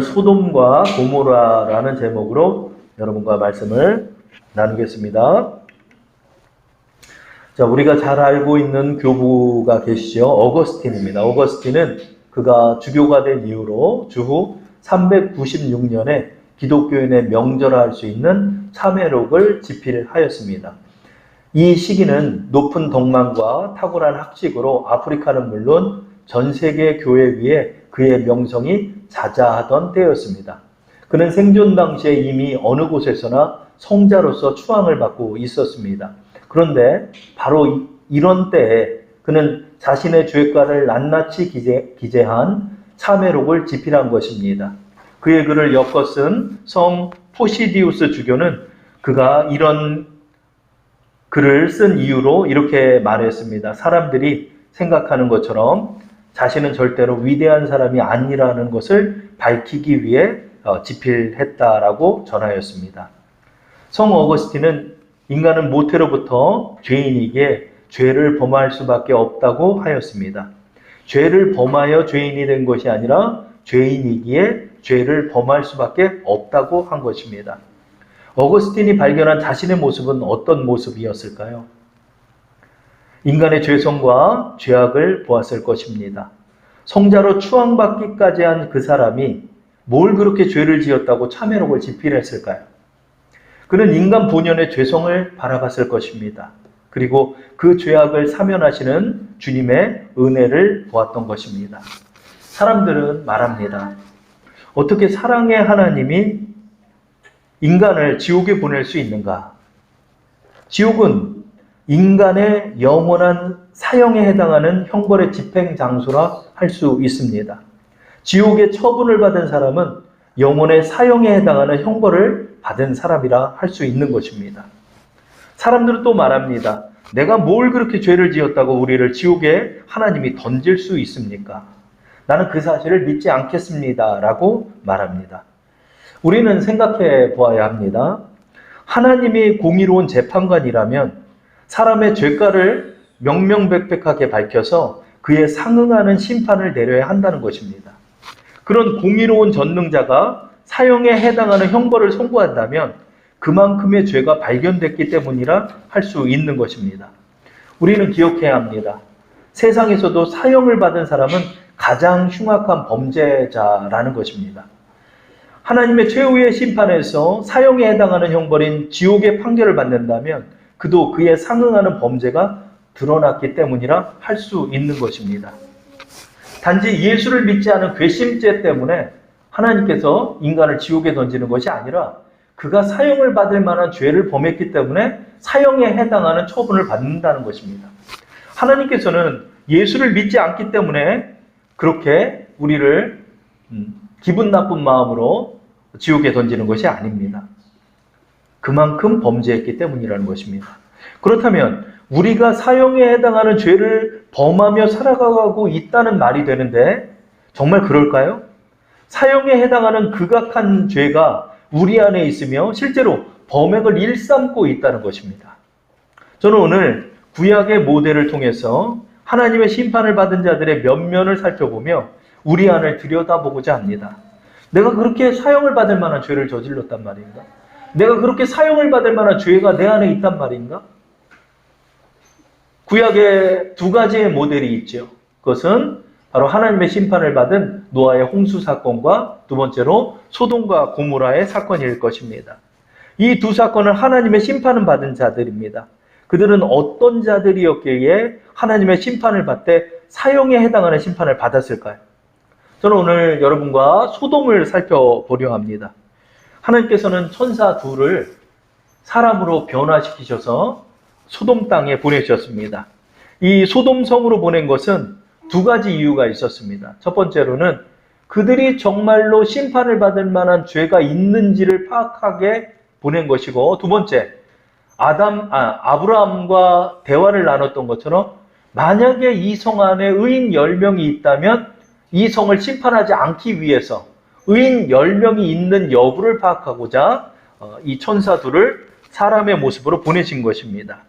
소돔과 고모라라는 제목으로 여러분과 말씀을 나누겠습니다. 자, 우리가 잘 알고 있는 교부가 계시죠. 어거스틴입니다. 어거스틴은 그가 주교가 된 이후로 주후 396년에 기독교인의 명절화 할 수 있는 참회록을 집필하였습니다. 이 시기는 높은 덕망과 탁월한 학식으로 아프리카는 물론 전 세계 교회 위에 그의 명성이 자자하던 때였습니다. 그는 생존 당시에 이미 어느 곳에서나 성자로서 추앙을 받고 있었습니다. 그런데 바로 이런 때에 그는 자신의 죄가를 낱낱이 기재한 참회록을 집필한 것입니다. 그의 글을 엮어 쓴 성 포시디우스 주교는 그가 이런 글을 쓴 이유로 이렇게 말했습니다. 사람들이 생각하는 것처럼 자신은 절대로 위대한 사람이 아니라는 것을 밝히기 위해 집필했다라고 전하였습니다. 성 어거스틴은 인간은 모태로부터 죄인이기에 죄를 범할 수밖에 없다고 하였습니다. 죄를 범하여 죄인이 된 것이 아니라 죄인이기에 죄를 범할 수밖에 없다고 한 것입니다. 어거스틴이 발견한 자신의 모습은 어떤 모습이었을까요? 인간의 죄성과 죄악을 보았을 것입니다. 성자로 추앙받기까지 한 그 사람이 뭘 그렇게 죄를 지었다고 참회록을 집필했을까요? 그는 인간 본연의 죄성을 바라봤을 것입니다. 그리고 그 죄악을 사면하시는 주님의 은혜를 보았던 것입니다. 사람들은 말합니다. 어떻게 사랑의 하나님이 인간을 지옥에 보낼 수 있는가? 지옥은 인간의 영원한 사형에 해당하는 형벌의 집행 장소라 할 수 있습니다. 지옥의 처분을 받은 사람은 영원의 사형에 해당하는 형벌을 받은 사람이라 할 수 있는 것입니다. 사람들은 또 말합니다. 내가 뭘 그렇게 죄를 지었다고 우리를 지옥에 하나님이 던질 수 있습니까? 나는 그 사실을 믿지 않겠습니다. 라고 말합니다. 우리는 생각해 보아야 합니다. 하나님이 공의로운 재판관이라면 사람의 죄가를 명명백백하게 밝혀서 그에 상응하는 심판을 내려야 한다는 것입니다. 그런 공의로운 전능자가 사형에 해당하는 형벌을 선고한다면 그만큼의 죄가 발견됐기 때문이라 할 수 있는 것입니다. 우리는 기억해야 합니다. 세상에서도 사형을 받은 사람은 가장 흉악한 범죄자라는 것입니다. 하나님의 최후의 심판에서 사형에 해당하는 형벌인 지옥의 판결을 받는다면 그도 그에 상응하는 범죄가 드러났기 때문이라 할 수 있는 것입니다. 단지 예수를 믿지 않은 괘씸죄 때문에 하나님께서 인간을 지옥에 던지는 것이 아니라 그가 사형을 받을 만한 죄를 범했기 때문에 사형에 해당하는 처분을 받는다는 것입니다. 하나님께서는 예수를 믿지 않기 때문에 그렇게 우리를 기분 나쁜 마음으로 지옥에 던지는 것이 아닙니다. 그만큼 범죄했기 때문이라는 것입니다. 그렇다면 우리가 사형에 해당하는 죄를 범하며 살아가고 있다는 말이 되는데 정말 그럴까요? 사형에 해당하는 극악한 죄가 우리 안에 있으며 실제로 범행을 일삼고 있다는 것입니다. 저는 오늘 구약의 모델을 통해서 하나님의 심판을 받은 자들의 면면을 살펴보며 우리 안을 들여다보고자 합니다. 내가 그렇게 사형을 받을 만한 죄를 저질렀단 말인가? 내가 그렇게 사형을 받을 만한 죄가 내 안에 있단 말인가? 구약에 두 가지의 모델이 있죠. 그것은 바로 하나님의 심판을 받은 노아의 홍수 사건과 두 번째로 소돔과 고모라의 사건일 것입니다. 이 두 사건은 하나님의 심판을 받은 자들입니다. 그들은 어떤 자들이었기에 하나님의 심판을 받되 사형에 해당하는 심판을 받았을까요? 저는 오늘 여러분과 소돔을 살펴보려 합니다. 하나님께서는 천사 둘을 사람으로 변화시키셔서 소돔 땅에 보내셨습니다. 이 소돔 성으로 보낸 것은 두 가지 이유가 있었습니다. 첫 번째로는 그들이 정말로 심판을 받을 만한 죄가 있는지를 파악하게 보낸 것이고, 두 번째, 아브라함과 대화를 나눴던 것처럼 만약에 이 성 안에 의인 10명이 있다면 이 성을 심판하지 않기 위해서 의인 10명이 있는 여부를 파악하고자 이 천사 둘을 사람의 모습으로 보내신 것입니다.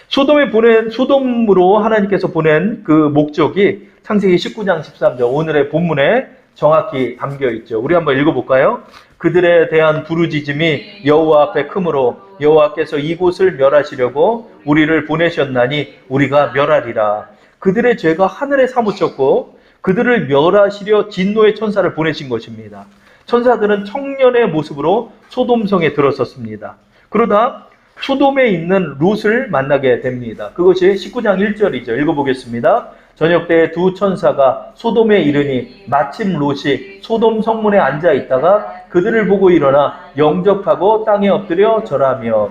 소돔으로 하나님께서 보낸 그 목적이 창세기 19장 13절 오늘의 본문에 정확히 담겨 있죠. 우리 한번 읽어볼까요? 그들에 대한 부르짖음이 여호와 앞에 크므로 여호와께서 이곳을 멸하시려고 우리를 보내셨나니 우리가 멸하리라. 그들의 죄가 하늘에 사무쳤고 그들을 멸하시려 진노의 천사를 보내신 것입니다. 천사들은 청년의 모습으로 소돔성에 들어섰습니다. 그러다 소돔에 있는 롯을 만나게 됩니다. 그것이 19장 1절이죠. 읽어보겠습니다. 저녁 때에 두 천사가 소돔에 이르니 마침 롯이 소돔 성문에 앉아 있다가 그들을 보고 일어나 영접하고 땅에 엎드려 절하며.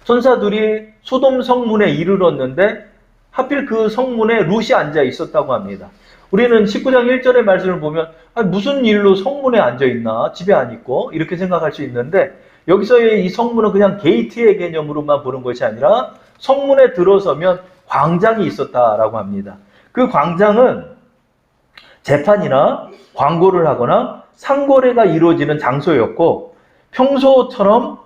천사들이 소돔 성문에 이르렀는데 하필 그 성문에 롯이 앉아 있었다고 합니다. 우리는 19장 1절의 말씀을 보면 무슨 일로 성문에 앉아 있나, 집에 안 있고, 이렇게 생각할 수 있는데 여기서의 이 성문은 그냥 게이트의 개념으로만 보는 것이 아니라 성문에 들어서면 광장이 있었다라고 합니다. 그 광장은 재판이나 광고를 하거나 상거래가 이루어지는 장소였고 평소처럼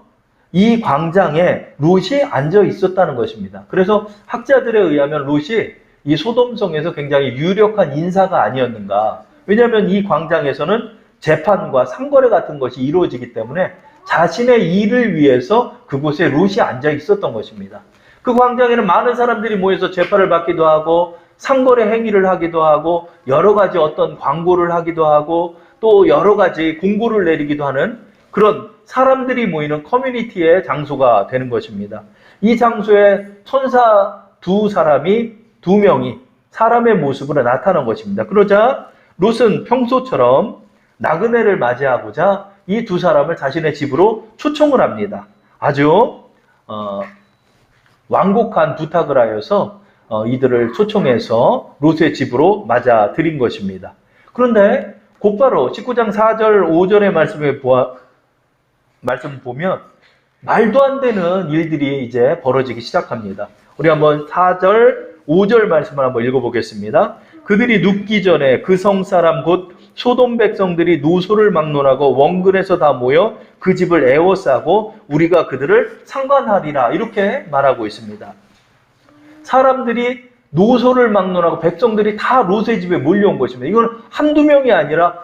이 광장에 롯이 앉아 있었다는 것입니다. 그래서 학자들에 의하면 롯이 이 소돔성에서 굉장히 유력한 인사가 아니었는가. 왜냐하면 이 광장에서는 재판과 상거래 같은 것이 이루어지기 때문에 자신의 일을 위해서 그곳에 롯이 앉아 있었던 것입니다. 그 광장에는 많은 사람들이 모여서 재판을 받기도 하고 상거래 행위를 하기도 하고 여러 가지 어떤 광고를 하기도 하고 또 여러 가지 공고를 내리기도 하는 그런 사람들이 모이는 커뮤니티의 장소가 되는 것입니다. 이 장소에 천사 두 명이 사람의 모습으로 나타난 것입니다. 그러자 롯은 평소처럼 나그네를 맞이하고자 이 두 사람을 자신의 집으로 초청을 합니다. 아주 완곡한 부탁을 하여서 이들을 초청해서 롯의 집으로 맞아들인 것입니다. 그런데 곧바로 19장 4절 5절의 말씀을 보면 말도 안 되는 일들이 이제 벌어지기 시작합니다. 우리 한번 4절 5절 말씀을 한번 읽어보겠습니다. 그들이 눕기 전에 그 성사람 곧 소돔 백성들이 노소를 막론하고 원근에서 다 모여 그 집을 에워싸고 우리가 그들을 상관하리라, 이렇게 말하고 있습니다. 사람들이 노소를 막론하고 백성들이 다 롯의 집에 몰려온 것입니다. 이건 한두 명이 아니라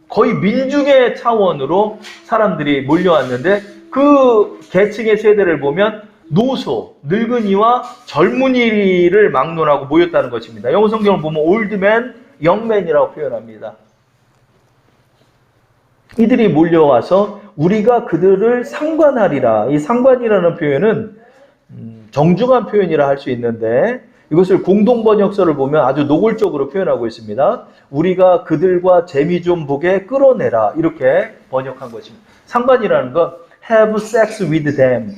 거의 민중의 차원으로 사람들이 몰려왔는데 그 계층의 세대를 보면 노소, 늙은이와 젊은이를 막론하고 모였다는 것입니다. 영어 성경을 보면 올드맨, 영맨이라고 표현합니다. 이들이 몰려와서 우리가 그들을 상관하리라. 이 상관이라는 표현은 정중한 표현이라 할 수 있는데 이것을 공동번역서를 보면 아주 노골적으로 표현하고 있습니다. 우리가 그들과 재미 좀 보게 끌어내라, 이렇게 번역한 것입니다. 상관이라는 건 have sex with them.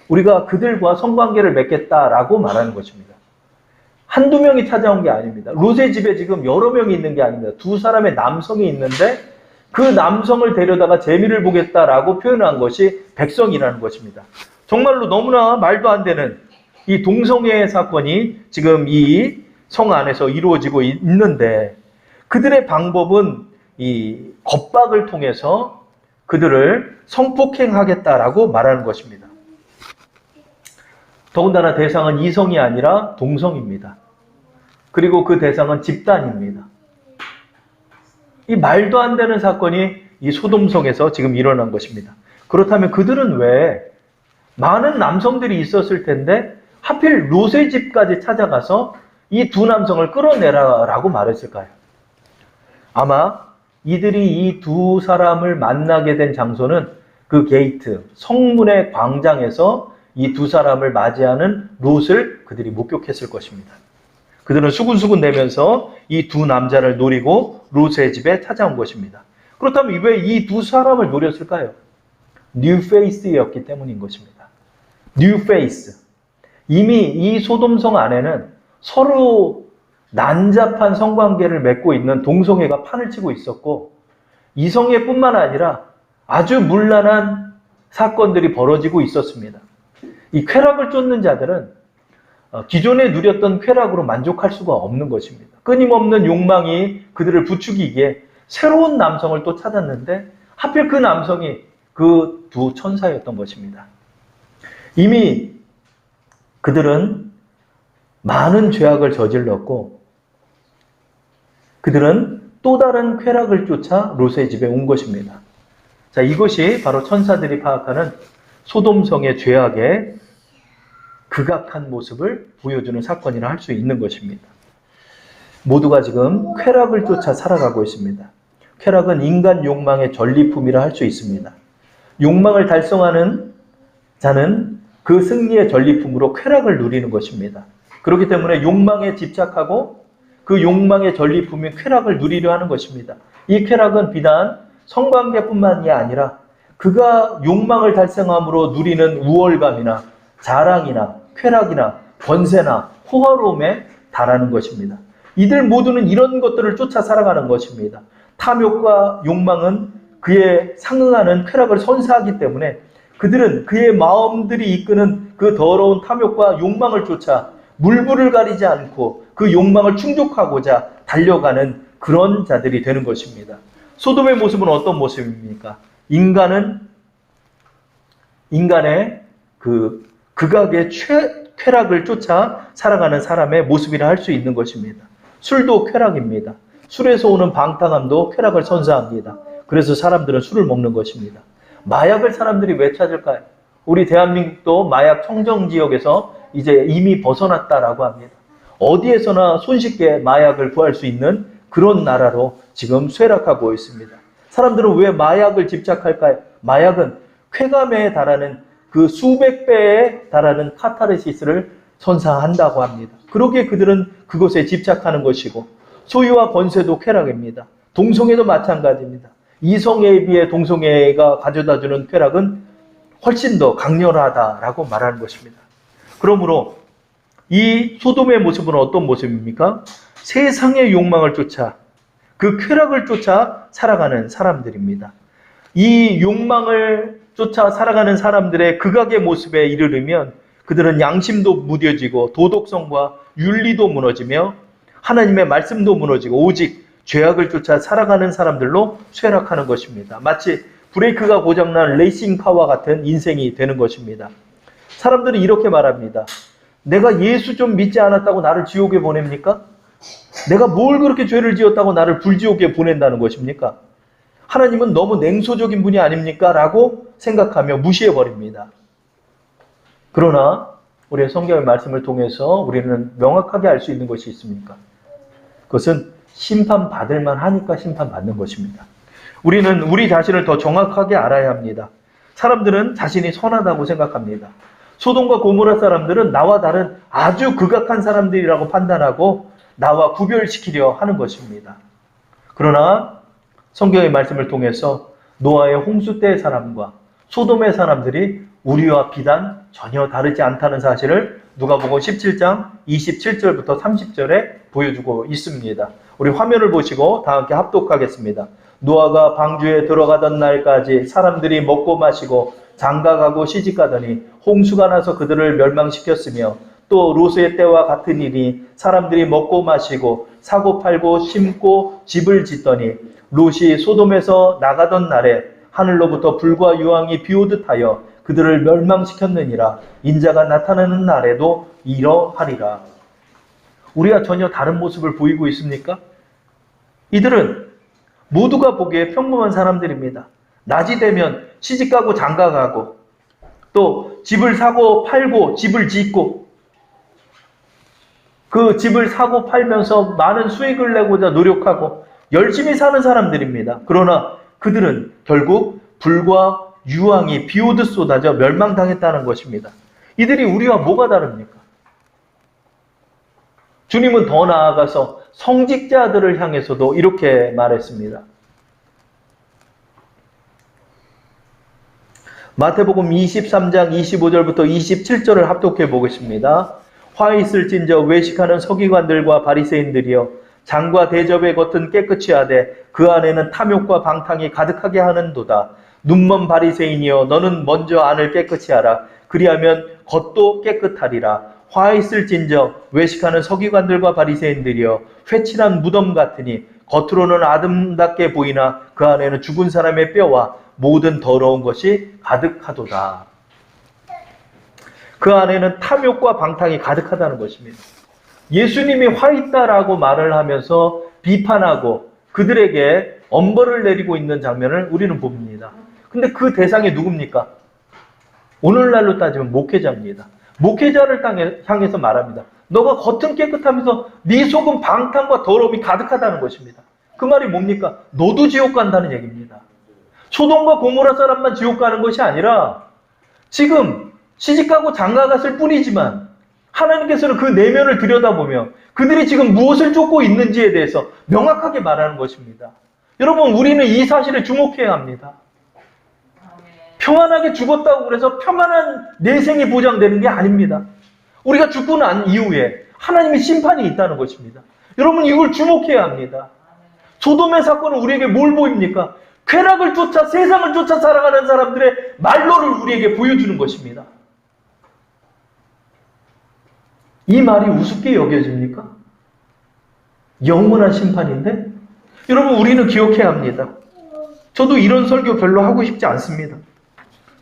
우리가 그들과 성관계를 맺겠다라고 말하는 것입니다. 한두 명이 찾아온 게 아닙니다. 롯의 집에 지금 여러 명이 있는 게 아닙니다. 두 사람의 남성이 있는데 그 남성을 데려다가 재미를 보겠다라고 표현한 것이 백성이라는 것입니다. 정말로 너무나 말도 안 되는 이 동성애 사건이 지금 이 성 안에서 이루어지고 있는데 그들의 방법은 이 겁박을 통해서 그들을 성폭행하겠다라고 말하는 것입니다. 더군다나 대상은 이성이 아니라 동성입니다. 그리고 그 대상은 집단입니다. 이 말도 안 되는 사건이 이 소돔성에서 지금 일어난 것입니다. 그렇다면 그들은 왜 많은 남성들이 있었을 텐데 하필 롯의 집까지 찾아가서 이 두 남성을 끌어내라라고 말했을까요? 아마 이들이 이 두 사람을 만나게 된 장소는 그 게이트, 성문의 광장에서 이 두 사람을 맞이하는 롯을 그들이 목격했을 것입니다. 그들은 수군수군 대면서 이 두 남자를 노리고 롯의 집에 찾아온 것입니다. 그렇다면 왜 이 두 사람을 노렸을까요? 뉴페이스였기 때문인 것입니다. 뉴페이스. 이미 이 소돔성 안에는 서로 난잡한 성관계를 맺고 있는 동성애가 판을 치고 있었고 이성애뿐만 아니라 아주 문란한 사건들이 벌어지고 있었습니다. 이 쾌락을 쫓는 자들은 기존에 누렸던 쾌락으로 만족할 수가 없는 것입니다. 끊임없는 욕망이 그들을 부추기기에 새로운 남성을 또 찾았는데 하필 그 남성이 그 두 천사였던 것입니다. 이미 그들은 많은 죄악을 저질렀고 그들은 또 다른 쾌락을 쫓아 롯의 집에 온 것입니다. 자, 이것이 바로 천사들이 파악하는 소돔성의 죄악의 극악한 모습을 보여주는 사건이라 할 수 있는 것입니다. 모두가 지금 쾌락을 쫓아 살아가고 있습니다. 쾌락은 인간 욕망의 전리품이라 할 수 있습니다. 욕망을 달성하는 자는 그 승리의 전리품으로 쾌락을 누리는 것입니다. 그렇기 때문에 욕망에 집착하고 그 욕망의 전리품인 쾌락을 누리려 하는 것입니다. 이 쾌락은 비단 성관계뿐만이 아니라 그가 욕망을 달성함으로 누리는 우월감이나 자랑이나 쾌락이나 권세나 호화로움에 달하는 것입니다. 이들 모두는 이런 것들을 쫓아 살아가는 것입니다. 탐욕과 욕망은 그에 상응하는 쾌락을 선사하기 때문에 그들은 그의 마음들이 이끄는 그 더러운 탐욕과 욕망을 쫓아 물불을 가리지 않고 그 욕망을 충족하고자 달려가는 그런 자들이 되는 것입니다. 소돔의 모습은 어떤 모습입니까? 인간의 그 극악의 쾌락을 쫓아 살아가는 사람의 모습이라 할 수 있는 것입니다. 술도 쾌락입니다. 술에서 오는 방탕함도 쾌락을 선사합니다. 그래서 사람들은 술을 먹는 것입니다. 마약을 사람들이 왜 찾을까요? 우리 대한민국도 마약 청정 지역에서 이제 이미 벗어났다라고 합니다. 어디에서나 손쉽게 마약을 구할 수 있는 그런 나라로 지금 쇠락하고 있습니다. 사람들은 왜 마약을 집착할까요? 마약은 쾌감에 달하는 그 수백 배에 달하는 카타르시스를 선사한다고 합니다. 그러기에 그들은 그것에 집착하는 것이고 소유와 권세도 쾌락입니다. 동성애도 마찬가지입니다. 이성애에 비해 동성애가 가져다주는 쾌락은 훨씬 더 강렬하다라고 말하는 것입니다. 그러므로 이 소돔의 모습은 어떤 모습입니까? 세상의 욕망을 쫓아 그 쾌락을 쫓아 살아가는 사람들입니다. 이 욕망을 쫓아 살아가는 사람들의 극악의 모습에 이르르면 그들은 양심도 무뎌지고 도덕성과 윤리도 무너지며 하나님의 말씀도 무너지고 오직 죄악을 쫓아 살아가는 사람들로 쇠락하는 것입니다. 마치 브레이크가 고장난 레이싱카와 같은 인생이 되는 것입니다. 사람들은 이렇게 말합니다. 내가 예수 좀 믿지 않았다고 나를 지옥에 보냅니까? 내가 뭘 그렇게 죄를 지었다고 나를 불지옥에 보낸다는 것입니까? 하나님은 너무 냉소적인 분이 아닙니까? 라고 생각하며 무시해버립니다. 그러나 우리의 성경의 말씀을 통해서 우리는 명확하게 알 수 있는 것이 있습니까? 그것은 심판받을 만하니까 심판받는 것입니다. 우리는 우리 자신을 더 정확하게 알아야 합니다. 사람들은 자신이 선하다고 생각합니다. 소돔과 고모라 사람들은 나와 다른 아주 극악한 사람들이라고 판단하고 나와 구별시키려 하는 것입니다. 그러나 성경의 말씀을 통해서 노아의 홍수 때의 사람과 소돔의 사람들이 우리와 비단 전혀 다르지 않다는 사실을 누가복음 17장 27절부터 30절에 보여주고 있습니다. 우리 화면을 보시고 다 함께 합독하겠습니다. 노아가 방주에 들어가던 날까지 사람들이 먹고 마시고 장가가고 시집가더니 홍수가 나서 그들을 멸망시켰으며 또 롯의 때와 같은 일이 사람들이 먹고 마시고 사고 팔고 심고 집을 짓더니 롯이 소돔에서 나가던 날에 하늘로부터 불과 유황이 비오듯 하여 그들을 멸망시켰느니라. 인자가 나타나는 날에도 이러하리라. 우리가 전혀 다른 모습을 보이고 있습니까? 이들은 모두가 보기에 평범한 사람들입니다. 낮이 되면 시집가고 장가가고 또 집을 사고 팔고 집을 짓고 그 집을 사고 팔면서 많은 수익을 내고자 노력하고 열심히 사는 사람들입니다. 그러나 그들은 결국 불과 유황이 비오듯 쏟아져 멸망당했다는 것입니다. 이들이 우리와 뭐가 다릅니까? 주님은 더 나아가서 성직자들을 향해서도 이렇게 말했습니다. 마태복음 23장 25절부터 27절을 합독해 보겠습니다. 화 있을진저 외식하는 서기관들과 바리새인들이여 장과 대접의 겉은 깨끗이 하되 그 안에는 탐욕과 방탕이 가득하게 하는도다. 눈먼 바리새인이여 너는 먼저 안을 깨끗이 하라. 그리하면 겉도 깨끗하리라. 화 있을진저 외식하는 서기관들과 바리새인들이여 회칠한 무덤 같으니 겉으로는 아름답게 보이나 그 안에는 죽은 사람의 뼈와 모든 더러운 것이 가득하도다. 그 안에는 탐욕과 방탕이 가득하다는 것입니다. 예수님이 화 있다라고 말을 하면서 비판하고 그들에게 엄벌을 내리고 있는 장면을 우리는 봅니다. 근데 그 대상이 누굽니까? 오늘날로 따지면 목회자입니다. 목회자를 향해서 말합니다. 너가 겉은 깨끗하면서 네 속은 방탕과 더러움이 가득하다는 것입니다. 그 말이 뭡니까? 너도 지옥 간다는 얘기입니다. 소돔과 고모라 사람만 지옥 가는 것이 아니라 지금 시집가고 장가갔을 뿐이지만 하나님께서는 그 내면을 들여다보며 그들이 지금 무엇을 쫓고 있는지에 대해서 명확하게 말하는 것입니다. 여러분, 우리는 이 사실에 주목해야 합니다. 평안하게 죽었다고 그래서 평안한 내생이 보장되는 게 아닙니다. 우리가 죽고 난 이후에 하나님의 심판이 있다는 것입니다. 여러분, 이걸 주목해야 합니다. 소돔의 사건은 우리에게 뭘 보입니까? 쾌락을 쫓아 세상을 쫓아 살아가는 사람들의 말로를 우리에게 보여주는 것입니다. 이 말이 우습게 여겨집니까? 영원한 심판인데? 여러분, 우리는 기억해야 합니다. 저도 이런 설교 별로 하고 싶지 않습니다.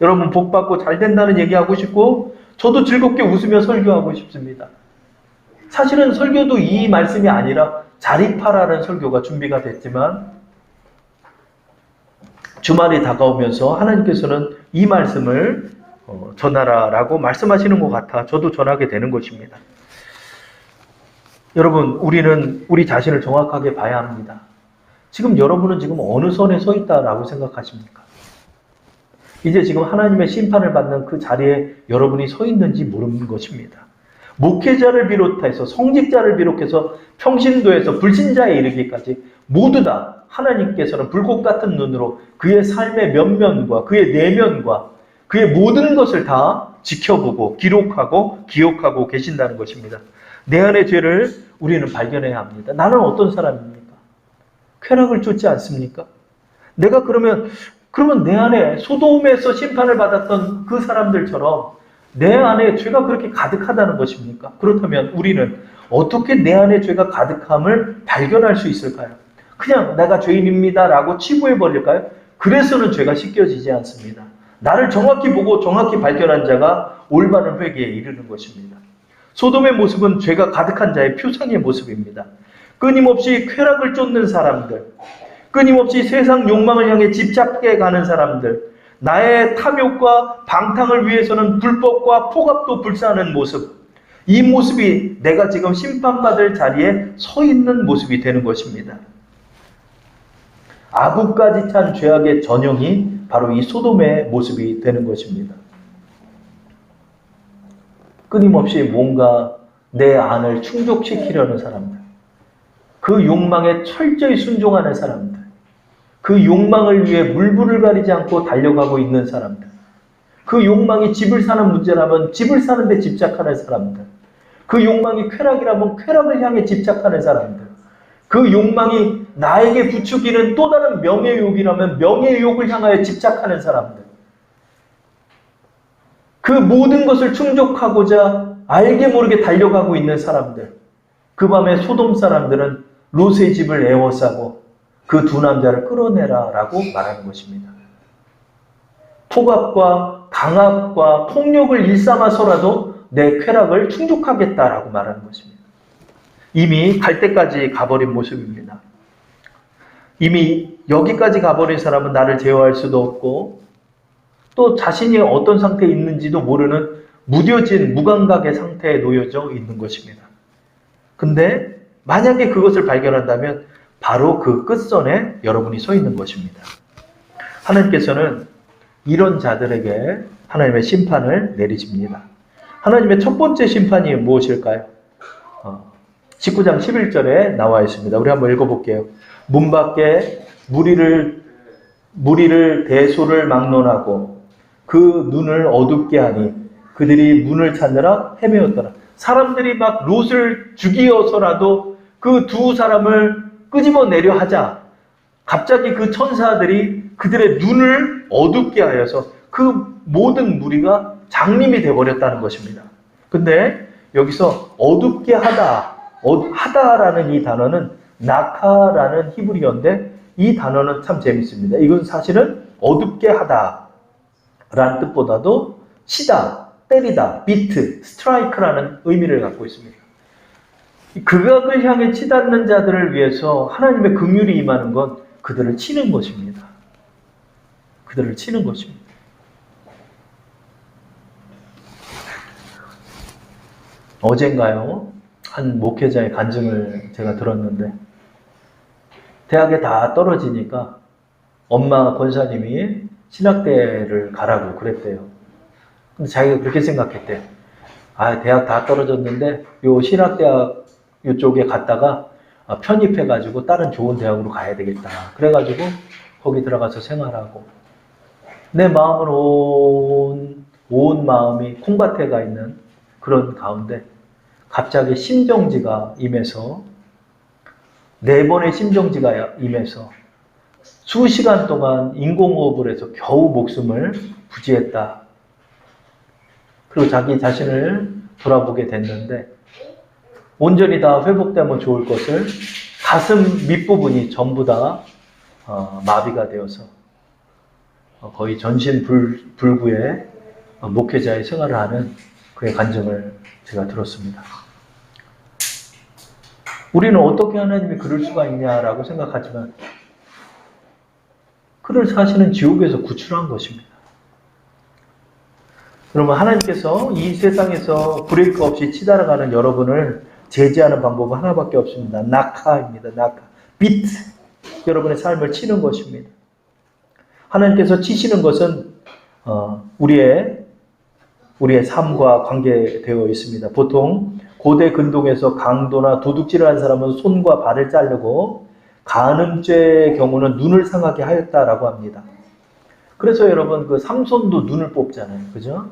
여러분, 복받고 잘 된다는 얘기하고 싶고 저도 즐겁게 웃으며 설교하고 싶습니다. 사실은 설교도 이 말씀이 아니라 자립하라는 설교가 준비가 됐지만 주말이 다가오면서 하나님께서는 이 말씀을 전하라라고 말씀하시는 것 같아 저도 전하게 되는 것입니다. 여러분, 우리는 우리 자신을 정확하게 봐야 합니다. 지금 여러분은 지금 어느 선에 서 있다라고 생각하십니까? 이제 지금 하나님의 심판을 받는 그 자리에 여러분이 서 있는지 모르는 것입니다. 목회자를 비롯해서 성직자를 비롯해서 평신도에서 불신자에 이르기까지 모두 다 하나님께서는 불꽃 같은 눈으로 그의 삶의 면면과 그의 내면과 그의 모든 것을 다 지켜보고 기록하고 기억하고 계신다는 것입니다. 내 안의 죄를 우리는 발견해야 합니다. 나는 어떤 사람입니까? 쾌락을 쫓지 않습니까? 내가 그러면 내 안에 소돔에서 심판을 받았던 그 사람들처럼 내 안에 죄가 그렇게 가득하다는 것입니까? 그렇다면 우리는 어떻게 내 안에 죄가 가득함을 발견할 수 있을까요? 그냥 내가 죄인입니다 라고 치부해버릴까요? 그래서는 죄가 씻겨지지 않습니다. 나를 정확히 보고 정확히 발견한 자가 올바른 회개에 이르는 것입니다. 소돔의 모습은 죄가 가득한 자의 표상의 모습입니다. 끊임없이 쾌락을 쫓는 사람들, 끊임없이 세상 욕망을 향해 집착해 가는 사람들, 나의 탐욕과 방탕을 위해서는 불법과 폭압도 불사하는 모습, 이 모습이 내가 지금 심판받을 자리에 서 있는 모습이 되는 것입니다. 아구까지 찬 죄악의 전형이 바로 이 소돔의 모습이 되는 것입니다. 끊임없이 뭔가 내 안을 충족시키려는 사람들, 그 욕망에 철저히 순종하는 사람들, 그 욕망을 위해 물불을 가리지 않고 달려가고 있는 사람들, 그 욕망이 집을 사는 문제라면 집을 사는 데 집착하는 사람들, 그 욕망이 쾌락이라면 쾌락을 향해 집착하는 사람들, 그 욕망이 나에게 부추기는 또 다른 명예욕이라면 명예욕을 향하여 집착하는 사람들, 그 모든 것을 충족하고자 알게 모르게 달려가고 있는 사람들, 그 밤에 소돔 사람들은 롯의 집을 에워싸고 그 두 남자를 끌어내라 라고 말하는 것입니다. 폭압과 강압과 폭력을 일삼아서라도 내 쾌락을 충족하겠다라고 말하는 것입니다. 이미 갈 때까지 가버린 모습입니다. 이미 여기까지 가버린 사람은 나를 제어할 수도 없고 또 자신이 어떤 상태에 있는지도 모르는 무뎌진 무감각의 상태에 놓여져 있는 것입니다. 근데 만약에 그것을 발견한다면 바로 그 끝선에 여러분이 서 있는 것입니다. 하나님께서는 이런 자들에게 하나님의 심판을 내리십니다. 하나님의 첫 번째 심판이 무엇일까요? 19장 11절에 나와 있습니다. 우리 한번 읽어볼게요. 문 밖에 무리를 대소를 막론하고 그 눈을 어둡게 하니 그들이 문을 찾느라 헤매었더라. 사람들이 막 롯을 죽이어서라도 그 두 사람을 끄집어내려 하자 갑자기 그 천사들이 그들의 눈을 어둡게 하여서 그 모든 무리가 장님이 되어버렸다는 것입니다. 근데 여기서 어둡게 하다라는 이 단어는 나카라는 히브리어인데 이 단어는 참 재밌습니다. 이건 사실은 어둡게 하다라는 뜻보다도 치다, 때리다, 비트, 스트라이크라는 의미를 갖고 있습니다. 극악을 향해 치닫는 자들을 위해서 하나님의 긍휼이 임하는 건 그들을 치는 것입니다. 그들을 치는 것입니다. 어젠가요? 한 목회자의 간증을 제가 들었는데 대학에 다 떨어지니까 엄마 권사님이 신학대를 가라고 그랬대요. 근데 자기가 그렇게 생각했대. 아, 대학 다 떨어졌는데 요 신학대학 요쪽에 갔다가 편입해가지고 다른 좋은 대학으로 가야 되겠다. 그래가지고 거기 들어가서 생활하고 내 마음은 온 마음이 콩밭에 가 있는 그런 가운데 갑자기 심정지가 임해서 4번의 심정지가 임해서 수시간 동안 인공호흡을 해서 겨우 목숨을 부지했다. 그리고 자기 자신을 돌아보게 됐는데 온전히 다 회복되면 좋을 것을 가슴 밑부분이 전부 다 마비가 되어서 거의 전신불구의 목회자의 생활을 하는 그의 간증을 제가 들었습니다. 우리는 어떻게 하나님이 그럴 수가 있냐라고 생각하지만 그를 사실은 지옥에서 구출한 것입니다. 그러면 하나님께서 이 세상에서 브레이크 없이 치달아가는 여러분을 제지하는 방법은 하나밖에 없습니다. 낙하입니다. 낙하. 비트. 여러분의 삶을 치는 것입니다. 하나님께서 치시는 것은 우리의 삶과 관계되어 있습니다. 보통 고대 근동에서 강도나 도둑질을 한 사람은 손과 발을 자르고 간음죄의 경우는 눈을 상하게 하였다라고 합니다. 그래서 여러분 그 삼손도 눈을 뽑잖아요. 그죠?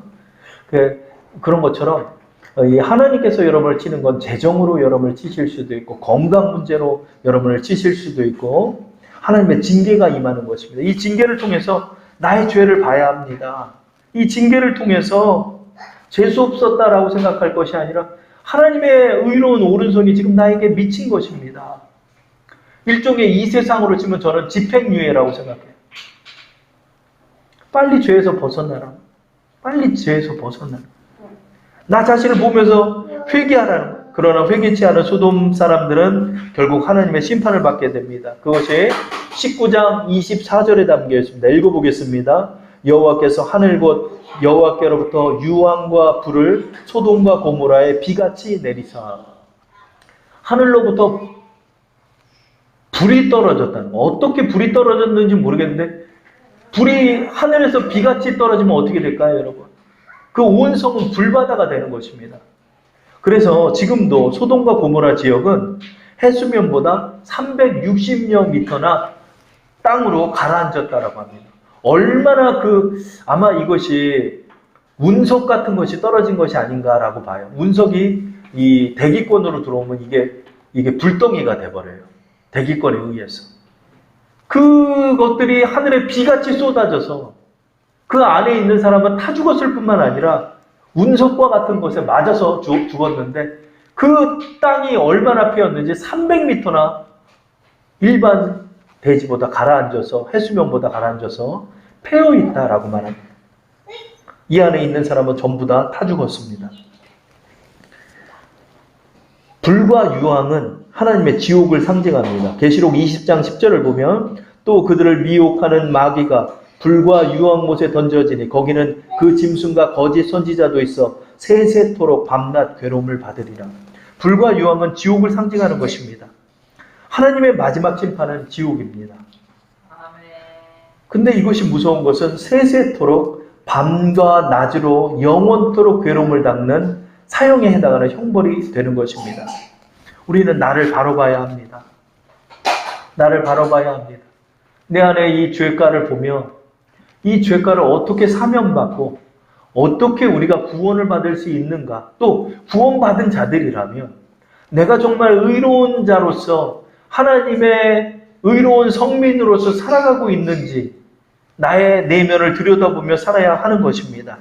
그런 것처럼 이 하나님께서 여러분을 치는 건 재정으로 여러분을 치실 수도 있고 건강 문제로 여러분을 치실 수도 있고 하나님의 징계가 임하는 것입니다. 이 징계를 통해서 나의 죄를 봐야 합니다. 이 징계를 통해서 재수 없었다라고 생각할 것이 아니라 하나님의 의로운 오른손이 지금 나에게 미친 것입니다. 일종의 이 세상으로 치면 저는 집행유예라고 생각해요. 빨리 죄에서 벗어나라. 빨리 죄에서 벗어나라. 나 자신을 보면서 회개하라는 거예요. 그러나 회개치 않은 소돔 사람들은 결국 하나님의 심판을 받게 됩니다. 그것이 19장 24절에 담겨 있습니다. 읽어보겠습니다. 여호와께서 하늘 곧 여호와께로부터 유황과 불을 소돔과 고모라에 비같이 내리사. 하늘로부터 불이 떨어졌다는 거. 어떻게 불이 떨어졌는지 모르겠는데 불이 하늘에서 비같이 떨어지면 어떻게 될까요, 여러분? 그 온 성은 불바다가 되는 것입니다. 그래서 지금도 소돔과 고모라 지역은 해수면보다 360여 미터나 땅으로 가라앉았다라고 합니다. 얼마나 아마 이것이 운석 같은 것이 떨어진 것이 아닌가라고 봐요. 운석이 이 대기권으로 들어오면 이게 불덩이가 돼버려요. 대기권에 의해서. 그것들이 하늘에 비같이 쏟아져서 그 안에 있는 사람은 타 죽었을 뿐만 아니라 운석과 같은 것에 맞아서 죽었는데 그 땅이 얼마나 패였는지 300m나 일반 대지보다 가라앉아서 해수면보다 가라앉아서 패여 있다라고 말합니다. 이 안에 있는 사람은 전부 다 타 죽었습니다. 불과 유황은 하나님의 지옥을 상징합니다. 계시록 20장 10절을 보면 또 그들을 미혹하는 마귀가 불과 유황못에 던져지니 거기는 그 짐승과 거짓 선지자도 있어 세세토록 밤낮 괴로움을 받으리라. 불과 유황은 지옥을 상징하는 것입니다. 하나님의 마지막 심판은 지옥입니다. 근데 이것이 무서운 것은 세세토록 밤과 낮으로 영원토록 괴로움을 당는 사형에 해당하는 형벌이 되는 것입니다. 우리는 나를 바로 봐야 합니다. 나를 바로 봐야 합니다. 내 안에 이 죄가를 보며 이 죄가를 어떻게 사면받고 어떻게 우리가 구원을 받을 수 있는가, 또 구원받은 자들이라면 내가 정말 의로운 자로서 하나님의 의로운 성민으로서 살아가고 있는지 나의 내면을 들여다보며 살아야 하는 것입니다.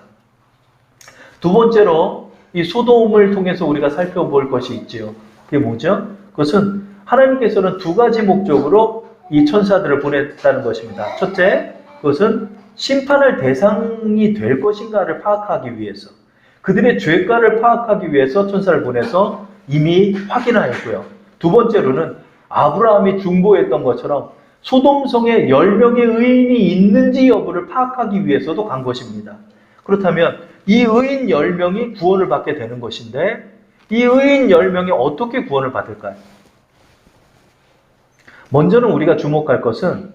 두 번째로 이 소돔을 통해서 우리가 살펴볼 것이 있지요. 그게 뭐죠? 그것은 하나님께서는 두 가지 목적으로 이 천사들을 보냈다는 것입니다. 첫째, 그것은 심판할 대상이 될 것인가를 파악하기 위해서, 그들의 죄가를 파악하기 위해서 천사를 보내서 이미 확인하였고요. 두 번째로는 아브라함이 중보했던 것처럼 소돔성에 10명의 의인이 있는지 여부를 파악하기 위해서도 간 것입니다. 그렇다면 이 의인 10명이 구원을 받게 되는 것인데 이 의인 10명이 어떻게 구원을 받을까요? 먼저는 우리가 주목할 것은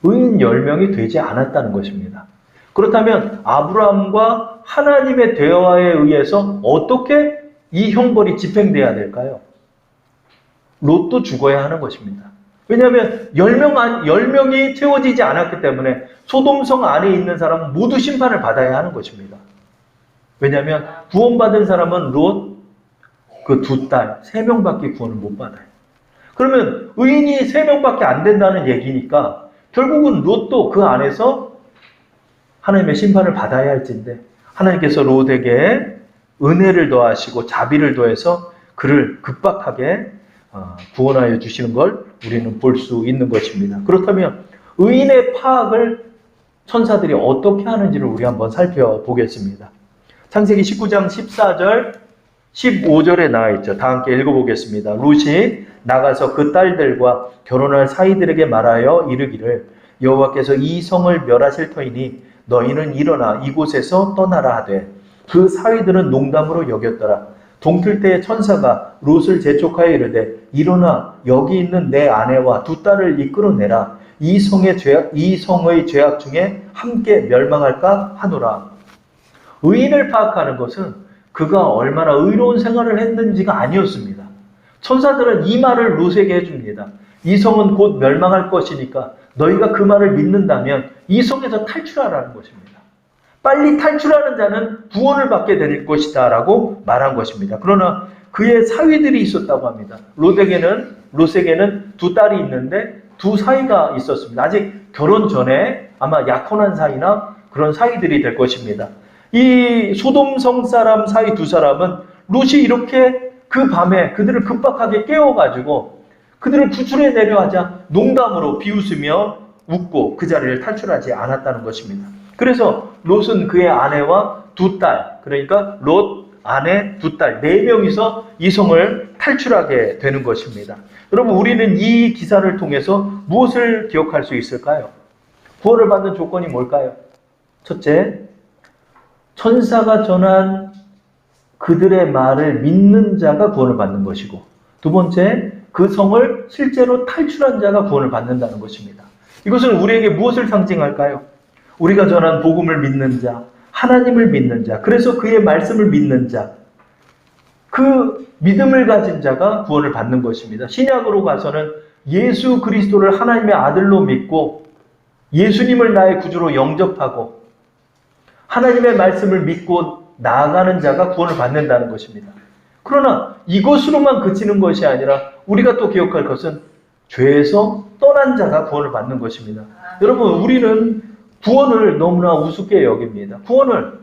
의인 10명이 되지 않았다는 것입니다. 그렇다면 아브라함과 하나님의 대화에 의해서 어떻게 이 형벌이 집행돼야 될까요? 롯도 죽어야 하는 것입니다. 왜냐하면 10명이 채워지지 않았기 때문에 소돔성 안에 있는 사람은 모두 심판을 받아야 하는 것입니다. 왜냐하면 구원받은 사람은 롯, 그 두 딸, 3명밖에 구원을 못 받아요. 그러면 의인이 3명밖에 안 된다는 얘기니까 결국은 롯도 그 안에서 하나님의 심판을 받아야 할진데 하나님께서 롯에게 은혜를 더하시고 자비를 더해서 그를 급박하게 구원하여 주시는 걸 우리는 볼 수 있는 것입니다. 그렇다면 의인의 파악을 천사들이 어떻게 하는지를 우리 한번 살펴보겠습니다. 창세기 19장 14절 15절에 나와 있죠. 다 함께 읽어보겠습니다. 롯이 나가서 그 딸들과 결혼할 사이들에게 말하여 이르기를 여호와께서 이 성을 멸하실 터이니 너희는 일어나 이곳에서 떠나라 하되 그 사위들은 농담으로 여겼더라. 동틀 때에 천사가 롯을 재촉하여 이르되 일어나 여기 있는 내 아내와 두 딸을 이끌어내라. 이 성의 죄악 중에 함께 멸망할까 하노라. 의인을 파악하는 것은 그가 얼마나 의로운 생활을 했는지가 아니었습니다. 천사들은 이 말을 롯에게 해줍니다. 이 성은 곧 멸망할 것이니까 너희가 그 말을 믿는다면 이 성에서 탈출하라는 것입니다. 빨리 탈출하는 자는 구원을 받게 될 것이다 라고 말한 것입니다. 그러나 그의 사위들이 있었다고 합니다. 롯에게는 두 딸이 있는데 두 사위가 있었습니다. 아직 결혼 전에 아마 약혼한 사이나 그런 사위들이 될 것입니다. 이 소돔성 사람 사위 두 사람은 롯이 이렇게 그 밤에 그들을 급박하게 깨워가지고 그들을 구출해내려 하자 농담으로 비웃으며 웃고 그 자리를 탈출하지 않았다는 것입니다. 그래서 롯은 그의 아내와 두 딸, 그러니까 롯, 아내, 두 딸, 4명이서 이 성을 탈출하게 되는 것입니다. 여러분, 우리는 이 기사를 통해서 무엇을 기억할 수 있을까요? 구원을 받는 조건이 뭘까요? 첫째, 천사가 전한 그들의 말을 믿는 자가 구원을 받는 것이고, 두 번째, 그 성을 실제로 탈출한 자가 구원을 받는다는 것입니다. 이것은 우리에게 무엇을 상징할까요? 우리가 전한 복음을 믿는 자, 하나님을 믿는 자, 그래서 그의 말씀을 믿는 자, 그 믿음을 가진 자가 구원을 받는 것입니다. 신약으로 가서는 예수 그리스도를 하나님의 아들로 믿고 예수님을 나의 구주로 영접하고 하나님의 말씀을 믿고 나아가는 자가 구원을 받는다는 것입니다. 그러나 이것으로만 그치는 것이 아니라 우리가 또 기억할 것은 죄에서 떠난 자가 구원을 받는 것입니다. 여러분, 우리는 구원을 너무나 우습게 여깁니다. 구원을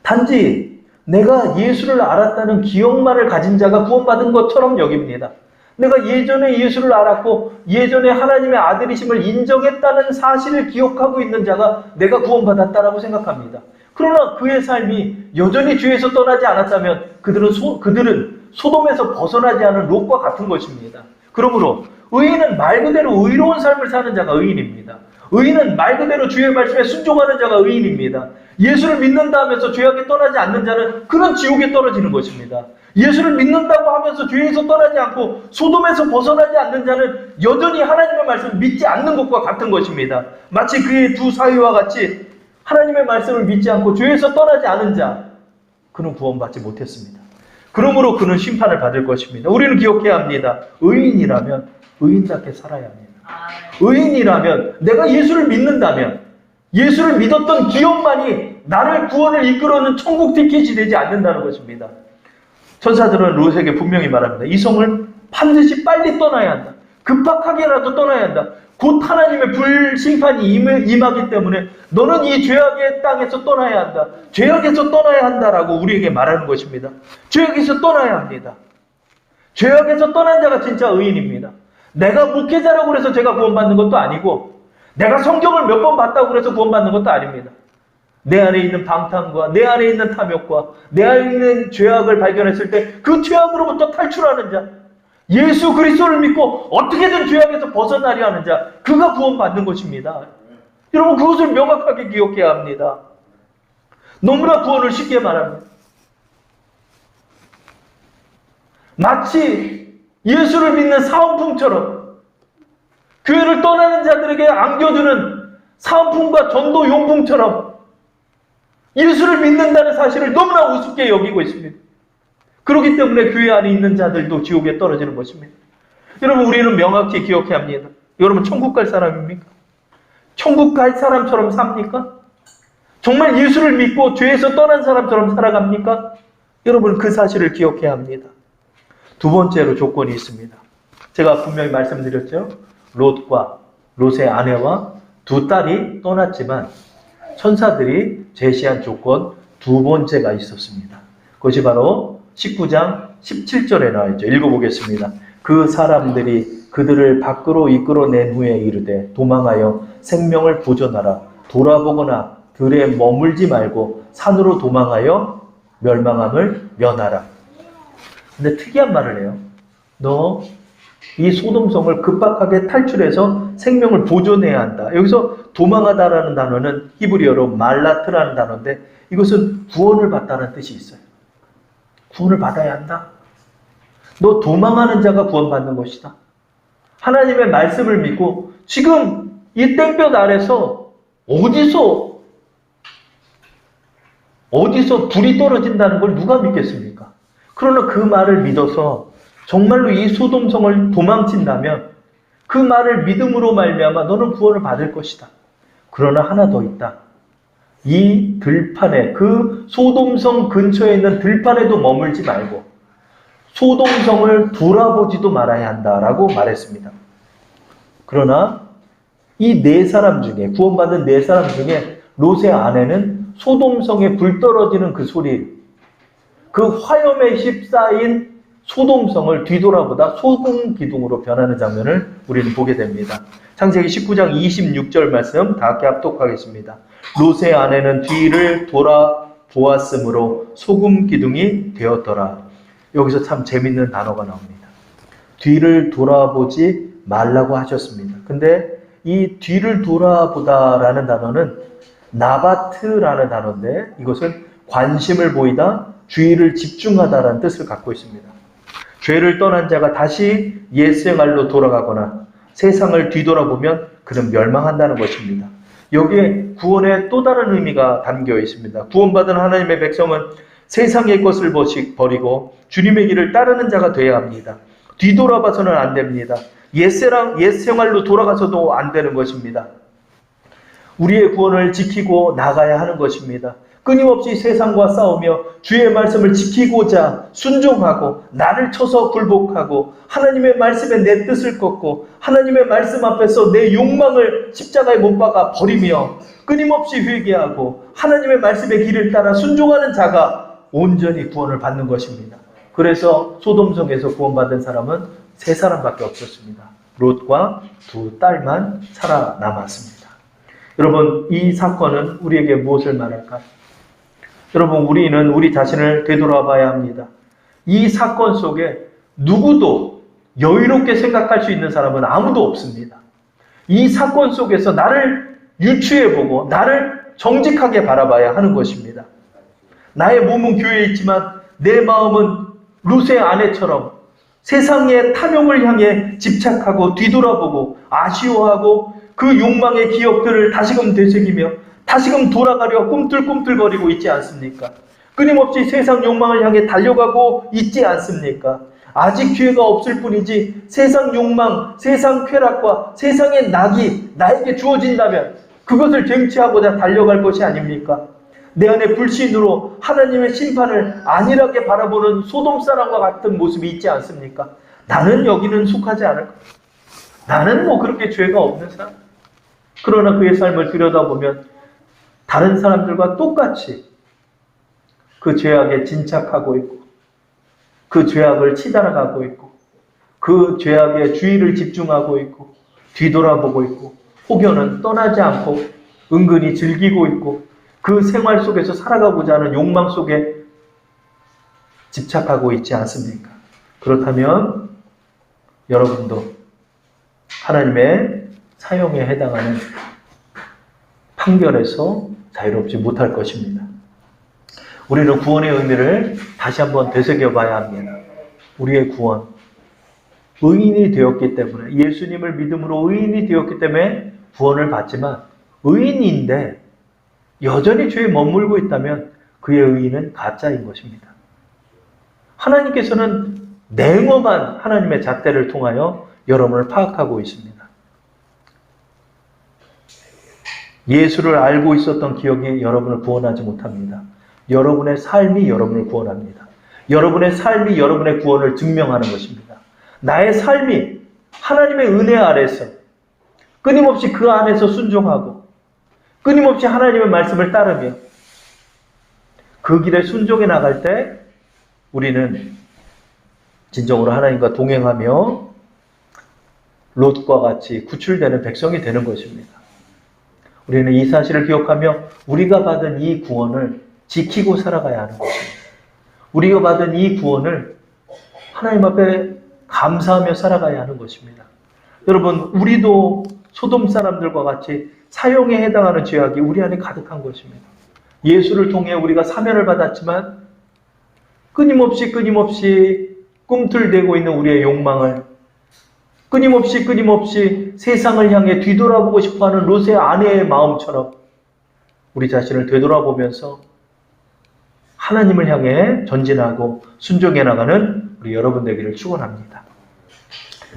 단지 내가 예수를 알았다는 기억만을 가진 자가 구원받은 것처럼 여깁니다. 내가 예전에 예수를 알았고 예전에 하나님의 아들이심을 인정했다는 사실을 기억하고 있는 자가 내가 구원받았다라고 생각합니다. 그러나 그의 삶이 여전히 죄에서 떠나지 않았다면 그들은 소돔에서 벗어나지 않은 롯과 같은 것입니다. 그러므로 의인은 말 그대로 의로운 삶을 사는 자가 의인입니다. 의인은 말 그대로 주의 말씀에 순종하는 자가 의인입니다. 예수를 믿는다 하면서 죄악에 떠나지 않는 자는 그런 지옥에 떨어지는 것입니다. 예수를 믿는다고 하면서 죄에서 떠나지 않고 소돔에서 벗어나지 않는 자는 여전히 하나님의 말씀을 믿지 않는 것과 같은 것입니다. 마치 그의 두 사위와 같이 하나님의 말씀을 믿지 않고 죄에서 떠나지 않은 자, 그는 구원받지 못했습니다. 그러므로 그는 심판을 받을 것입니다. 우리는 기억해야 합니다. 의인이라면 의인답게 살아야 합니다. 의인이라면 내가 예수를 믿는다면 예수를 믿었던 기억만이 나를 구원을 이끌어오는 천국 티켓이 되지 않는다는 것입니다. 천사들은 롯에게 분명히 말합니다. 이 성을 반드시 빨리 떠나야 한다. 급박하게라도 떠나야 한다. 곧 하나님의 불심판이 임하기 때문에 너는 이 죄악의 땅에서 떠나야 한다. 죄악에서 떠나야 한다라고 우리에게 말하는 것입니다. 죄악에서 떠나야 합니다. 죄악에서 떠난 자가 진짜 의인입니다. 내가 목회자라고 해서 제가 구원받는 것도 아니고 내가 성경을 몇 번 봤다고 해서 구원받는 것도 아닙니다. 내 안에 있는 방탕과 내 안에 있는 탐욕과 내 안에 있는 죄악을 발견했을 때 그 죄악으로부터 탈출하는 자, 예수 그리스도를 믿고 어떻게든 죄악에서 벗어나려 하는 자, 그가 구원받는 것입니다. 여러분, 그것을 명확하게 기억해야 합니다. 너무나 구원을 쉽게 말합니다. 마치 예수를 믿는 사은품처럼 교회를 떠나는 자들에게 안겨주는 사은품과 전도 용품처럼 예수를 믿는다는 사실을 너무나 우습게 여기고 있습니다. 그렇기 때문에 교회 안에 있는 자들도 지옥에 떨어지는 것입니다. 여러분, 우리는 명확히 기억해야 합니다. 여러분, 천국 갈 사람입니까? 천국 갈 사람처럼 삽니까? 정말 예수를 믿고 죄에서 떠난 사람처럼 살아갑니까? 여러분, 그 사실을 기억해야 합니다. 두 번째로 조건이 있습니다. 제가 분명히 말씀드렸죠. 롯과 롯의 아내와 두 딸이 떠났지만 천사들이 제시한 조건 두 번째가 있었습니다. 그것이 바로 19장 17절에 나와 있죠. 읽어보겠습니다. 그 사람들이 그들을 밖으로 이끌어낸 후에 이르되 도망하여 생명을 보존하라. 돌아보거나 들에 머물지 말고 산으로 도망하여 멸망함을 면하라. 근데 특이한 말을 해요. 너 이 소돔성을 급박하게 탈출해서 생명을 보존해야 한다. 여기서 도망하다라는 단어는 히브리어로 말라트라는 단어인데 이것은 구원을 받다는 뜻이 있어요. 구원을 받아야 한다. 너 도망하는 자가 구원받는 것이다. 하나님의 말씀을 믿고 지금 이 땡볕 아래서 어디서 불이 떨어진다는 걸 누가 믿겠습니까? 그러나 그 말을 믿어서 정말로 이 소돔성을 도망친다면 그 말을 믿음으로 말미암아 너는 구원을 받을 것이다. 그러나 하나 더 있다. 이 들판에, 그 소돔성 근처에 있는 들판에도 머물지 말고 소돔성을 돌아보지도 말아야 한다라고 말했습니다. 그러나 이 네 사람 중에, 구원받은 네 사람 중에 롯의 아내는 소돔성에 불 떨어지는 그 소리, 그 화염에 휩싸인 소돔성을 뒤돌아보다 소금 기둥으로 변하는 장면을 우리는 보게 됩니다. 창세기 19장 26절 말씀 다 함께 합독하겠습니다. 롯의 아내는 뒤를 돌아보았으므로 소금 기둥이 되었더라. 여기서 참 재밌는 단어가 나옵니다. 뒤를 돌아보지 말라고 하셨습니다. 근데 이 뒤를 돌아보다라는 단어는 나바트라는 단어인데 이것은 관심을 보이다, 주의를 집중하다라는 뜻을 갖고 있습니다. 죄를 떠난 자가 다시 옛생활로 돌아가거나 세상을 뒤돌아보면 그는 멸망한다는 것입니다. 여기에 구원의 또 다른 의미가 담겨 있습니다. 구원받은 하나님의 백성은 세상의 것을 버리고 주님의 길을 따르는 자가 되어야 합니다. 뒤돌아봐서는 안 됩니다. 옛생활로 돌아가서도 안 되는 것입니다. 우리의 구원을 지키고 나가야 하는 것입니다. 끊임없이 세상과 싸우며 주의 말씀을 지키고자 순종하고 나를 쳐서 굴복하고 하나님의 말씀에 내 뜻을 꺾고 하나님의 말씀 앞에서 내 욕망을 십자가에 못 박아 버리며 끊임없이 회개하고 하나님의 말씀의 길을 따라 순종하는 자가 온전히 구원을 받는 것입니다. 그래서 소돔성에서 구원받은 사람은 세 사람밖에 없었습니다. 롯과 두 딸만 살아남았습니다. 여러분, 이 사건은 우리에게 무엇을 말할까요? 여러분, 우리는 우리 자신을 되돌아봐야 합니다. 이 사건 속에 누구도 여유롭게 생각할 수 있는 사람은 아무도 없습니다. 이 사건 속에서 나를 유추해보고 나를 정직하게 바라봐야 하는 것입니다. 나의 몸은 교회에 있지만 내 마음은 롯의 아내처럼 세상의 탐욕을 향해 집착하고 뒤돌아보고 아쉬워하고 그 욕망의 기억들을 다시금 되새기며 다시금 돌아가려 꿈틀꿈틀거리고 있지 않습니까? 끊임없이 세상 욕망을 향해 달려가고 있지 않습니까? 아직 기회가 없을 뿐이지 세상 욕망, 세상 쾌락과 세상의 낙이 나에게 주어진다면 그것을 쟁취하고자 달려갈 것이 아닙니까? 내 안에 불신으로 하나님의 심판을 안일하게 바라보는 소돔 사람과 같은 모습이 있지 않습니까? 나는 여기는 속하지 않을 거야. 나는 뭐 그렇게 죄가 없는 사람. 그러나 그의 삶을 들여다보면 다른 사람들과 똑같이 그 죄악에 진착하고 있고 그 죄악을 치달아가고 있고 그 죄악에 주의를 집중하고 있고 뒤돌아보고 있고 혹여는 떠나지 않고 은근히 즐기고 있고 그 생활 속에서 살아가고자 하는 욕망 속에 집착하고 있지 않습니까? 그렇다면 여러분도 하나님의 사형에 해당하는 판결에서 자유롭지 못할 것입니다. 우리는 구원의 의미를 다시 한번 되새겨봐야 합니다. 우리의 구원, 의인이 되었기 때문에, 예수님을 믿음으로 의인이 되었기 때문에 구원을 받지만, 의인인데 여전히 죄에 머물고 있다면 그의 의인은 가짜인 것입니다. 하나님께서는 냉엄한 하나님의 잣대를 통하여 여러분을 파악하고 있습니다. 예수를 알고 있었던 기억이 여러분을 구원하지 못합니다. 여러분의 삶이 여러분을 구원합니다. 여러분의 삶이 여러분의 구원을 증명하는 것입니다. 나의 삶이 하나님의 은혜 아래서 끊임없이 그 안에서 순종하고 끊임없이 하나님의 말씀을 따르며 그 길에 순종해 나갈 때 우리는 진정으로 하나님과 동행하며 롯과 같이 구출되는 백성이 되는 것입니다. 우리는 이 사실을 기억하며 우리가 받은 이 구원을 지키고 살아가야 하는 것입니다. 우리가 받은 이 구원을 하나님 앞에 감사하며 살아가야 하는 것입니다. 여러분, 우리도 소돔 사람들과 같이 사형에 해당하는 죄악이 우리 안에 가득한 것입니다. 예수를 통해 우리가 사면을 받았지만 끊임없이 꿈틀대고 있는 우리의 욕망을 끊임없이 세상을 향해 뒤돌아보고 싶어하는 롯의 아내의 마음처럼 우리 자신을 되돌아보면서 하나님을 향해 전진하고 순종해 나가는 우리 여러분 되기를 축원합니다.